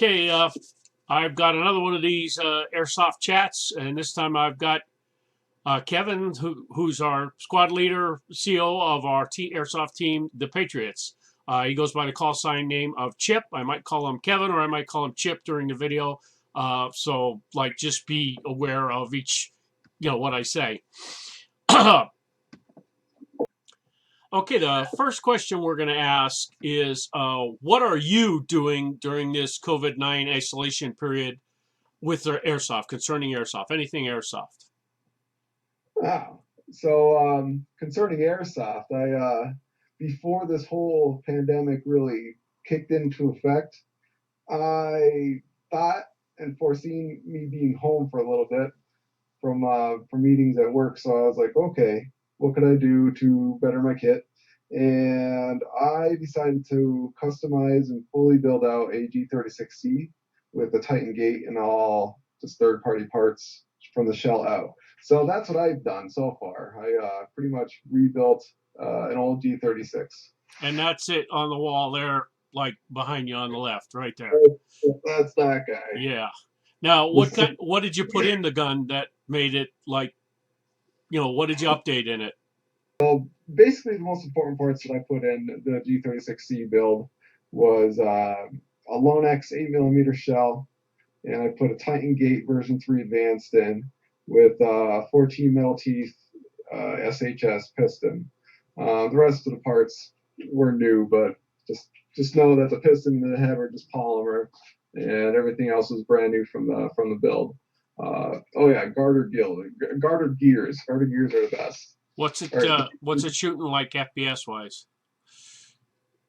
Okay, I've got another one of these airsoft chats, and this time I've got Kevin, who's our squad leader, CO of our airsoft team, the Patriots. He goes by the call sign name of Chip. I might call him Kevin, or I might call him Chip during the video. So, like, just be aware of each, what I say. Okay, the first question we're going to ask is, what are you doing during this COVID-19 isolation period with their airsoft, concerning airsoft, anything airsoft? Wow. So concerning airsoft, I before this whole pandemic really kicked into effect, I thought and foreseen me being home for a little bit from meetings at work. So I was like, okay, what could I do to better my kit? And I decided to customize and fully build out a G36C with the Titan gate and all just third-party parts from the shell out. So that's what I've done so far. I pretty much rebuilt an old G36. And that's it on the wall there, like behind you on the left, right there. That's that guy. Yeah. Now, This is what did you put in the gun that made it like, what did you update in it? basically the most important parts that I put in the G36C build was a Lone X 8mm shell, and I put a Titan Gate version 3 Advanced in with 14 metal teeth SHS piston. The rest of the parts were new, but just know that the piston and the head were just polymer, and everything else was brand new from the build. Oh yeah, garter gears. Garter gears are the best. What's it Right. what's it shooting like FPS wise?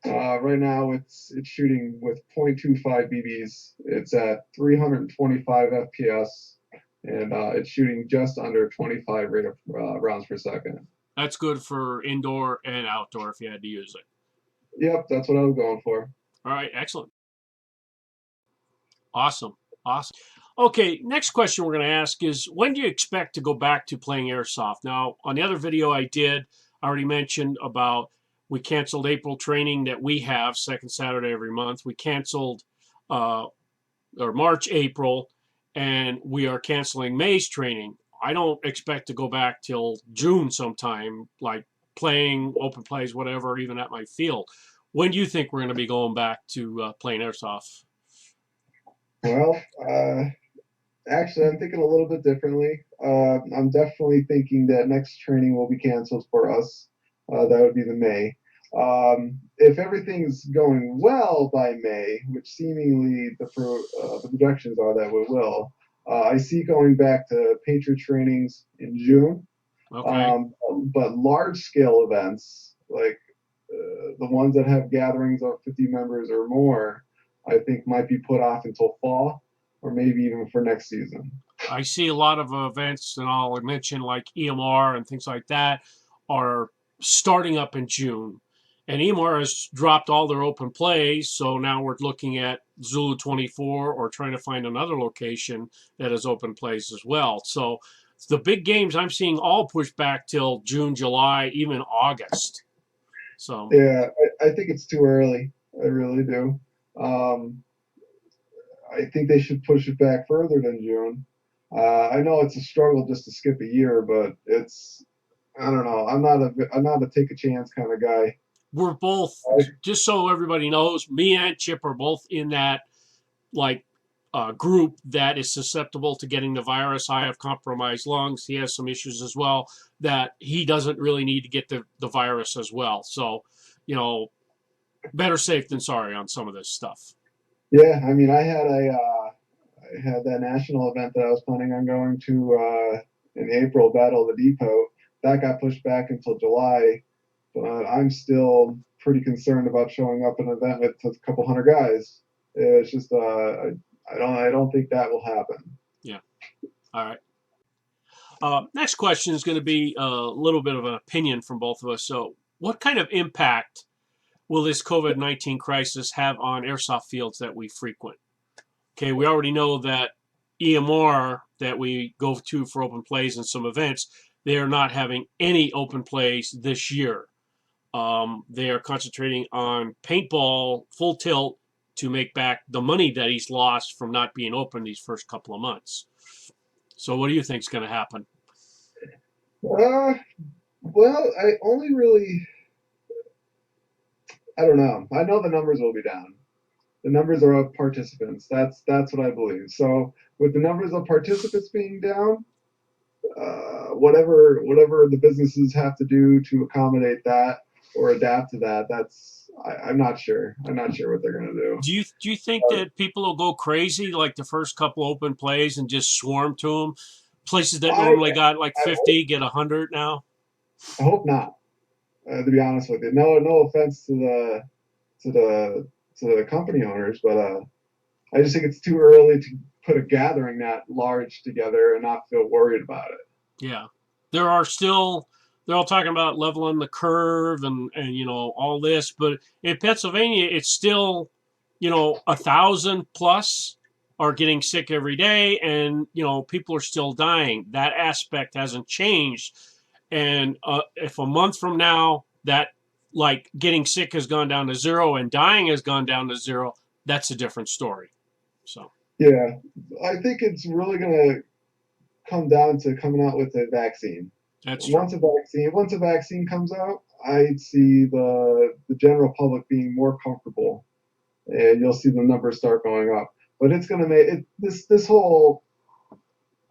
Right now, it's shooting with 0.25 BBs. It's at 325 FPS, and it's shooting just under 25 rate of rounds per second. That's good for indoor and outdoor if you had to use it. Yep, that's what I was going for. All right, excellent. Awesome. Awesome. Okay, next question we're going to ask is, when do you expect to go back to playing airsoft? Now, on the other video I did, I already mentioned about we canceled April training that we have, second Saturday every month. We canceled or March, April, and we are canceling May's training. I don't expect to go back till June sometime, like playing open plays, whatever, even at my field. When do you think we're going to be going back to playing airsoft? Well, actually, I'm thinking a little bit differently. I'm definitely thinking that next training will be canceled for us. That would be the May. If everything's going well by May, which seemingly the projections are that we will, I see going back to Patriot trainings in June. Okay. But large scale events, like the ones that have gatherings of 50 members or more, I think might be put off until fall or maybe even for next season. I see a lot of events, and I'll mention like EMR and things like that, are starting up in June. And EMR has dropped all their open plays, so now we're looking at Zulu 24 or trying to find another location that has open plays as well. So the big games I'm seeing all pushed back till June, July, even August. So Yeah, I think it's too early. I really do. Um, I think they should push it back further than June. I know it's a struggle just to skip a year, but it's I don't know. I'm not a take a chance kind of guy. we're both, I, just so everybody knows, me and Chip are both in that like group that is susceptible to getting the virus. I have compromised lungs. He has some issues as well that he doesn't really need to get the virus as well. So, better safe than sorry on some of this stuff. yeah, I mean, I had that national event that I was planning on going to in April, Battle of the Depot. That got pushed back until July, but I'm still pretty concerned about showing up at an event with a couple hundred guys. It's just I don't think that will happen. Yeah. All right. Next question is going to be a little bit of an opinion from both of us. So, what kind of impact will this COVID-19 crisis have on airsoft fields that we frequent? Okay, we already know that EMR that we go to for open plays and some events, they are not having any open plays this year. They are concentrating on paintball, full tilt, to make back the money that he's lost from not being open these first couple of months. So what do you think is going to happen? Uh, well, I only really, I don't know. I know the numbers will be down. The numbers are of participants. That's what I believe. So with the numbers of participants being down, whatever the businesses have to do to accommodate that or adapt to that, I'm not sure. I'm not sure what they're gonna do. Do you think that people will go crazy like the first couple open plays and just swarm to them? Places that I normally got like I hope 50 get 100 now. I hope not. To be honest with you, no offense to the to the company owners, but I just think it's too early to put a gathering that large together and not feel worried about it. Yeah, there are still they're all talking about leveling the curve and all this, but in Pennsylvania, it's still 1,000 plus are getting sick every day, and people are still dying. That aspect hasn't changed, and if a month from now that like getting sick has gone down to zero and dying has gone down to zero, that's a different story. So Yeah, I think it's really gonna come down to coming out with a vaccine. that's true. Once a vaccine comes out, I'd see the general public being more comfortable, and you'll see the numbers start going up. But it's going to make it this whole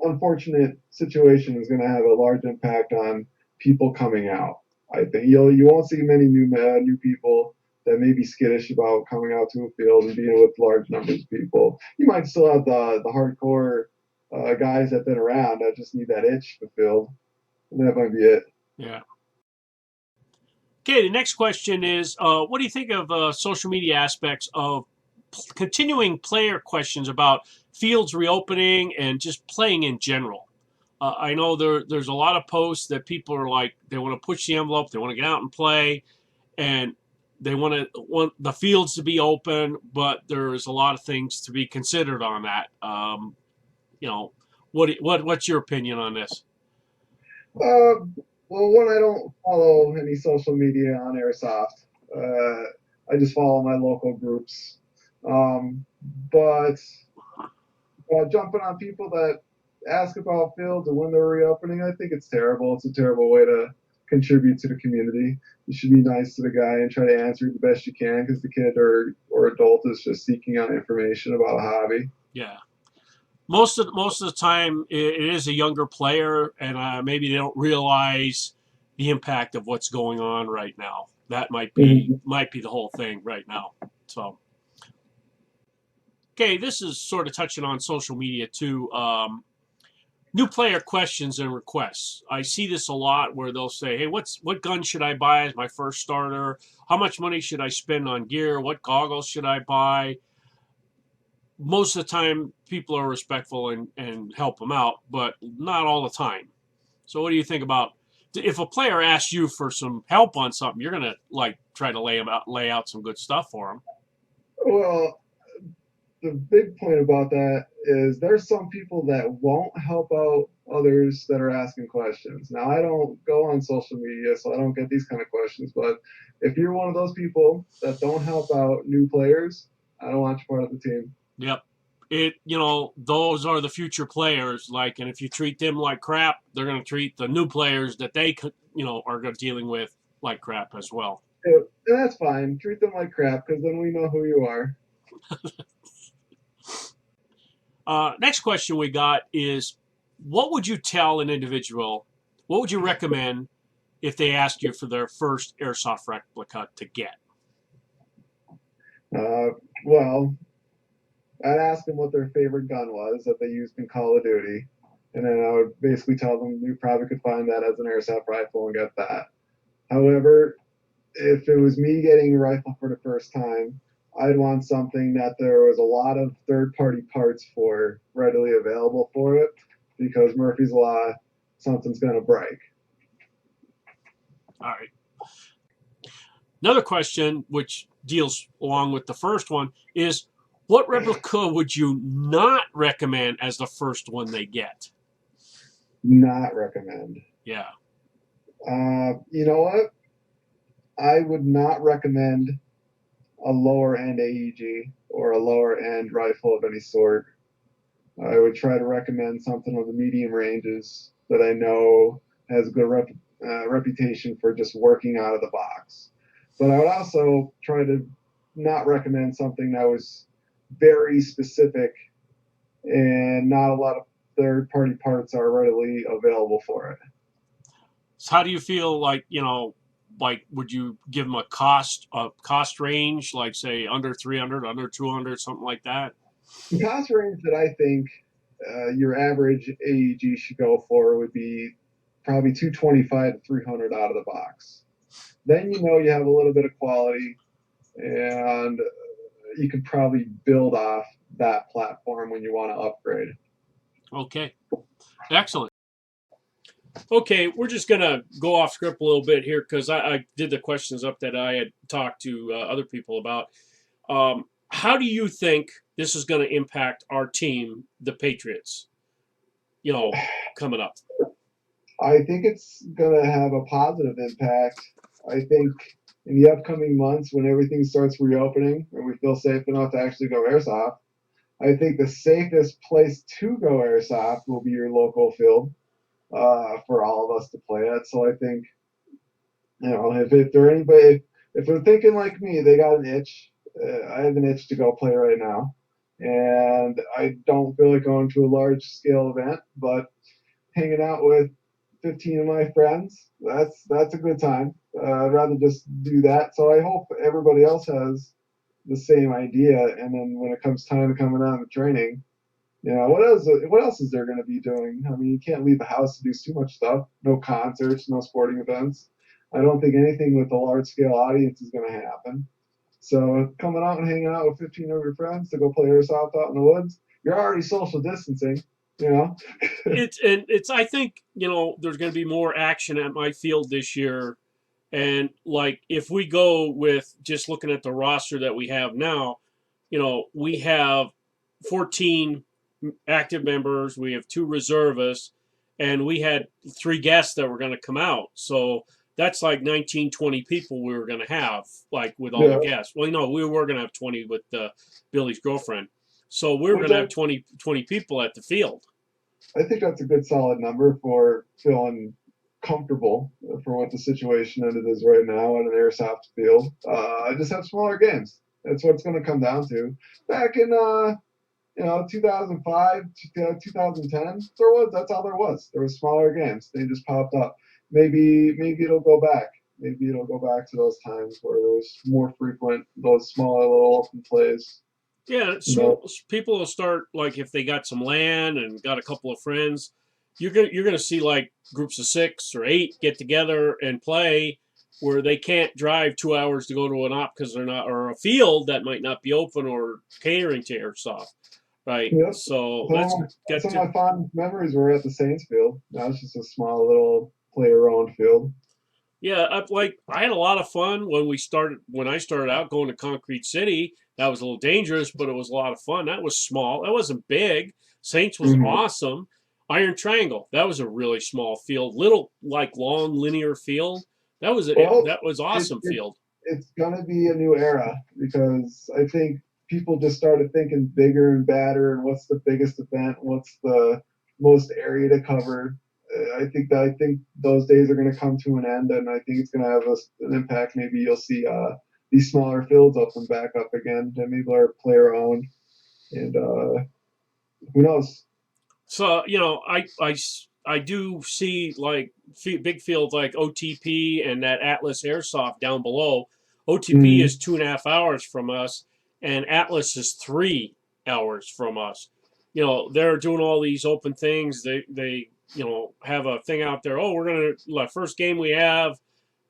unfortunate situation is going to have a large impact on people coming out. I think you won't see many new people that may be skittish about coming out to a field and being with large numbers of people. You might still have the hardcore guys that've been around that just need that itch fulfilled, and that might be it. Yeah. Okay, the next question is what do you think of social media aspects of continuing player questions about fields reopening and just playing in general? I know there's a lot of posts that people are like, they want to push the envelope, they want to get out and play, and they want the fields to be open, but there's a lot of things to be considered on that. You know, what's your opinion on this? Uh, well, one, I don't follow any social media on Airsoft. I just follow my local groups. Um, but jumping on people that ask about fields and when they're reopening, I think it's terrible. It's a terrible way to contribute to the community. You should be nice to the guy and try to answer the best you can because the kid or adult is just seeking out information about a hobby. Yeah. Most of the time it is a younger player, and maybe they don't realize the impact of what's going on right now. That Mhm. might be the whole thing right now. So okay, this is sort of touching on social media too. New player questions and requests. I see this a lot where they'll say, "Hey, what gun should I buy as my first starter? How much money should I spend on gear? What goggles should I buy?" Most of the time people are respectful and help them out, but not all the time. So what do you think about if a player asks you for some help on something, you're gonna like try to lay out some good stuff for them. Well, the big point about that is there's some people that won't help out others that are asking questions. Now, I don't go on social media, so I don't get these kind of questions. But if you're one of those people that don't help out new players, I don't want you part of the team. Yep. Those are the future players. Like, and if you treat them like crap, they're gonna treat the new players that they could, are dealing with like crap as well. And that's fine. Treat them like crap because then we know who you are. Next question we got is, what would you tell an individual? What would you recommend if they asked you for their first airsoft replica to get? Uh, well, I'd ask them what their favorite gun was that they used in Call of Duty. And then I would basically tell them you probably could find that as an airsoft rifle and get that. However, if it was me getting a rifle for the first time, I'd want something that there was a lot of third party parts for readily available for it because Murphy's Law, something's going to break. All right. Another question, which deals along with the first one, is what replica would you not recommend as the first one they get? Not recommend. Yeah. You know what? I would not recommend a lower end AEG or a lower end rifle of any sort. I would try to recommend something on the medium ranges that I know has a good reputation for just working out of the box. But I would also try to not recommend something that was very specific and not a lot of third party parts are readily available for it. So how do you feel like, like would you give them a cost range, like say under 300, under 200, something like that? The cost range that I think your average AEG should go for would be probably 225 to 300 out of the box. Then you know you have a little bit of quality, and you could probably build off that platform when you want to upgrade. Okay. Excellent. Okay, we're just gonna go off script a little bit here because I did the questions up that I had talked to other people about. How do you think this is going to impact our team, the Patriots? Coming up. I think it's going to have a positive impact. I think in the upcoming months, when everything starts reopening and we feel safe enough to actually go airsoft, I think the safest place to go airsoft will be your local field for all of us to play at. So I think, if there anybody, if they're thinking like me, they got an itch. I have an itch to go play right now, and I don't feel like going to a large scale event, but hanging out with 15 of my friends, that's a good time. I'd rather just do that. So I hope everybody else has the same idea, and then when it comes time to coming on to training, what else is there going to be doing? I mean, you can't leave the house to do too much stuff. No concerts, no sporting events. I don't think anything with a large scale audience is going to happen. So coming out and hanging out with 15 of your friends to go play airsoft out in the woods, you're already social distancing. You know. It's I think there's going to be more action at my field this year, and like if we go with just looking at the roster that we have now, we have 14 active members, we have two reservists, and we had three guests that were going to come out. So that's like 19, 20 people we were going to have, like with all Yeah. the guests. Well, we were going to have 20 with Billy's girlfriend. So we were Which going to have 20 people at the field. I think that's a good solid number for feeling comfortable for what the situation it is right now on an airsoft field. I just have smaller games. That's what it's going to come down to. Back in 2005 to 2010, that's all there was. There was smaller games. They just popped up. Maybe it'll go back. Maybe it'll go back to those times where it was more frequent, those smaller little open plays. Yeah, You know, people will start like if they got some land and got a couple of friends, you're gonna see like groups of 6 or 8 get together and play where they can't drive 2 hours to go to an op because they're not or a field that might not be open or catering to airsoft, right? yep. So Some that's of, got some to of my fond memories were at the Saints field. Now it's just a small little player-owned field. Yeah, I had a lot of fun when I started out going to Concrete City. That was a little dangerous, but it was a lot of fun. That was small. That wasn't big. Saints was Mm-hmm. awesome. Iron Triangle, that was a really small field, little like long linear field. Well, That was it, awesome it field. it's gonna be a new era because I think people just started thinking bigger and badder and what's the biggest event, what's the most area to cover. I think those days are going to come to an end, and I think it's going to have an impact. Maybe you'll see these smaller fields open back up again, and maybe are player owned, and who knows? So I do see like big fields like OTP and that Atlas Airsoft down below. OTP Mm, is 2.5 hours from us, and Atlas is 3 hours from us. They're doing all these open things. They have a thing out there. Oh, we're gonna the first game we have.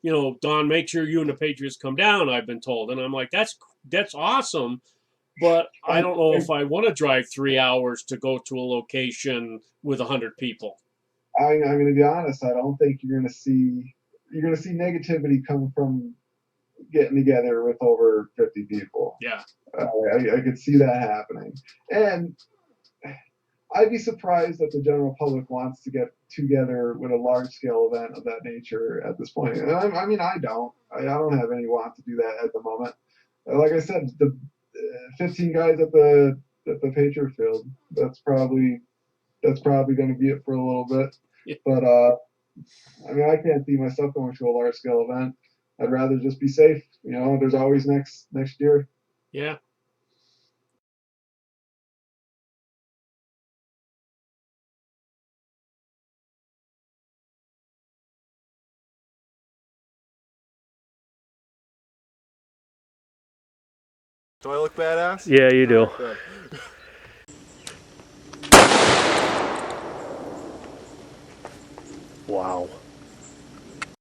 Don, make sure you and the Patriots come down. I've been told, and I'm like, that's awesome, but I I, don't know I, if I want to drive 3 hours to go to a location with 100 people. I'm going to be honest. I don't think you're going to see negativity come from getting together with over 50 people. Yeah. I could see that happening, and I'd be surprised that the general public wants to get together with a large scale event of that nature at this point. And I mean, I don't have any want to do that at the moment. Like I said, 15 guys at the Patriot Field. That's probably going to be it for a little bit. Yeah. But I mean, I can't see myself going to a large scale event. I'd rather just be safe. You know, there's always next year. Yeah. Do I look badass? Yeah, you do. Okay. Wow.